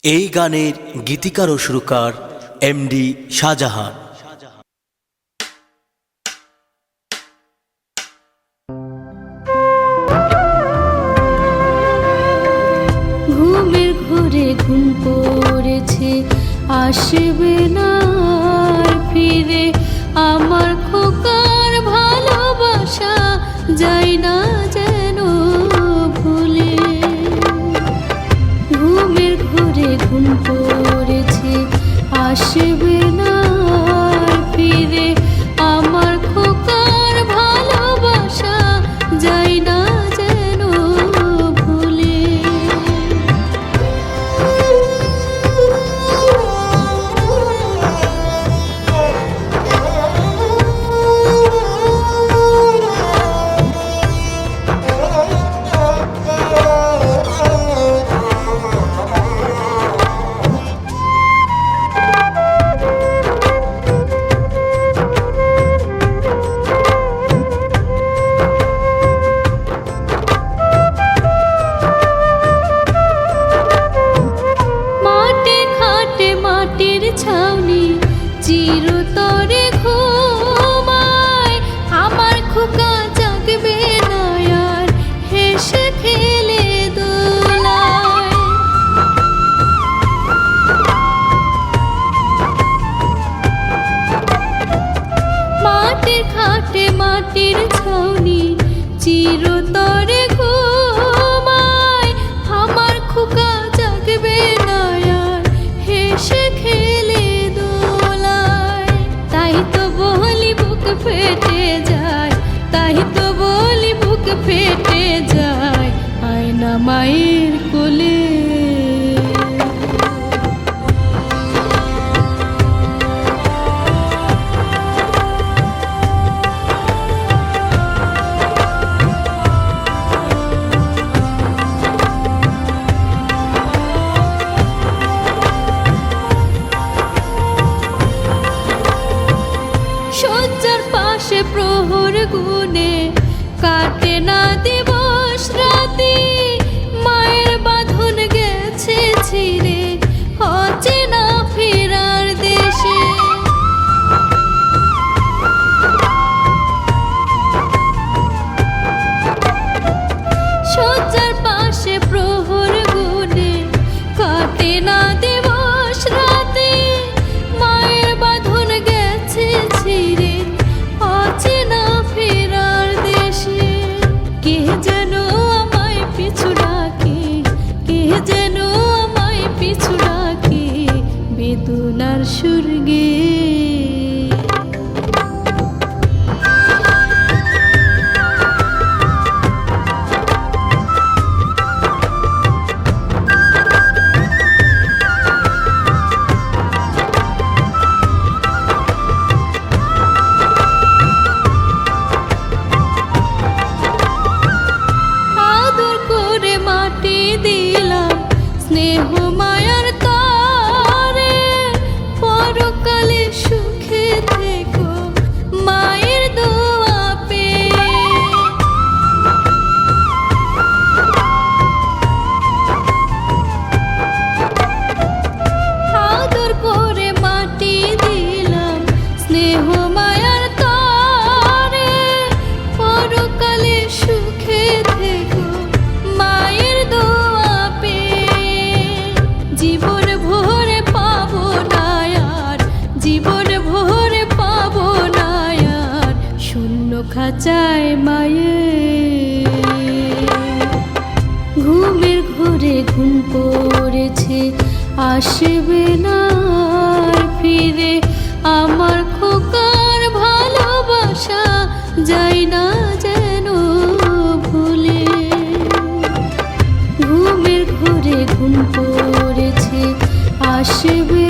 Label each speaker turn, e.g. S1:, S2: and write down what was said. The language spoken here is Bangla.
S1: এই গানের গীতিকার ও সুরকার এমডি শাহজাহান।
S2: ঘুমের ঘোরে ঘুম পড়েছে, আসবে না আর ফিরে আমার খোকার ভালোবাসা, যাই না যেন ভুলে। ঘুমের ঘোরে ঘুম পড়েছে, আসবে না আর ফিরে আমার খোকার ভালোবাসা, যাই না যেন ভুলে। ছাউনি চিরতরে ঘুমায়, আমার খোকা জাগবে না আর হেসে খেলে দোলায়। মাটির খাটে মাটির ছাউনি চিরতরে ঘুমায়, আমার খোকা জাগবে না আর হেসে খেলে দোলায়। তাই তো বলি বুক ফেটে যায়, তাই তো বলি বুক ফেটে যায়, আয়না মায়ের কোলে। শয্যার পাশে প্রহর গুনে কাটে না দিবস রাতি, মায়ের বাঁধন গেছে ছিঁড়ে অচেনা ফেরার দেশে। শয্যার পাশে প্রহর গুনে কাটে না দিবস রাতি, মায়ের বাঁধন গেছে ছিঁড়ে অচেনা ফেরার দেশে। কে যেন আমায় পিছু ডাকে, কে যেন আমায় পিছু ডাকে বেদনার সুরগে। স্নেহ মায়ার তারে পরকালে সুখে থেকো মায়ের দোয়া পেয়ে। আদর করে মাটি দিলাম স্নেহ মায়ার তারে পরকালে সুখে থেকো মায়ের দোয়া পেয়ে। জীবন ভরে পাবো না আর, জীবন ভরে পাবো না আর শূন্য খাঁচায় মায়ের। ঘুমের ঘোরে ঘুম পড়েছে, আসবে না আর ফিরে আমার খোকার ভালোবাসা, যাই না যেন ভুলে। ঘুমের ঘোরে ঘুম পড়েছে, আসবে